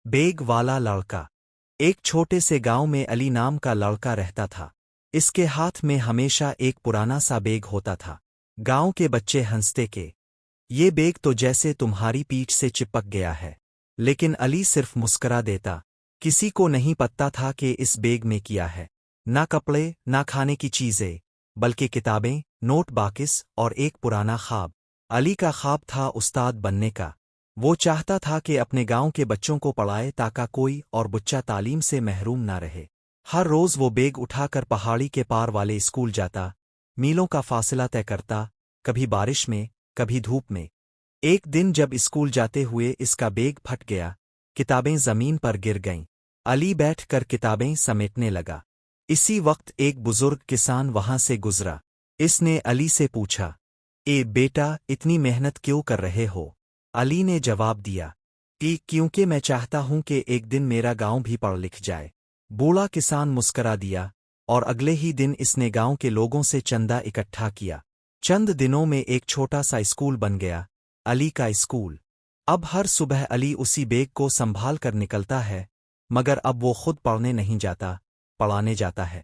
Bag والا لڑکا۔ ایک چھوٹے سے گاؤں میں علی نام کا لڑکا رہتا تھا۔ اس کے ہاتھ میں ہمیشہ ایک پرانا سا بیگ ہوتا تھا۔ گاؤں کے بچے ہنستے کہ یہ بیگ تو جیسے تمہاری پیٹھ سے چپک گیا ہے، لیکن علی صرف مسکرا دیتا۔ کسی کو نہیں پتا تھا کہ اس بیگ میں کیا ہے۔ نہ کپڑے، نہ کھانے کی چیزیں، بلکہ کتابیں، نوٹ باکس اور ایک پرانا خواب۔ علی کا خواب تھا استاد بننے کا۔ وہ چاہتا تھا کہ اپنے گاؤں کے بچوں کو پڑھائے تاکہ کوئی اور بچہ تعلیم سے محروم نہ رہے۔ ہر روز وہ بیگ اٹھا کر پہاڑی کے پار والے اسکول جاتا، میلوں کا فاصلہ طے کرتا، کبھی بارش میں، کبھی دھوپ میں۔ ایک دن جب اسکول جاتے ہوئے اس کا بیگ پھٹ گیا، کتابیں زمین پر گر گئیں۔ علی بیٹھ کر کتابیں سمیٹنے لگا۔ اسی وقت ایک بزرگ کسان وہاں سے گزرا۔ اس نے علی سے پوچھا، اے بیٹا، اتنی محنت کیوں کر رہے ہو؟ علی نے جواب دیا کہ کیونکہ میں چاہتا ہوں کہ ایک دن میرا گاؤں بھی پڑھ لکھ جائے۔ بوڑھا کسان مسکرا دیا، اور اگلے ہی دن اس نے گاؤں کے لوگوں سے چندہ اکٹھا کیا۔ چند دنوں میں ایک چھوٹا سا اسکول بن گیا، علی کا اسکول۔ اب ہر صبح علی اسی بیگ کو سنبھال کر نکلتا ہے، مگر اب وہ خود پڑھنے نہیں جاتا، پڑھانے جاتا ہے۔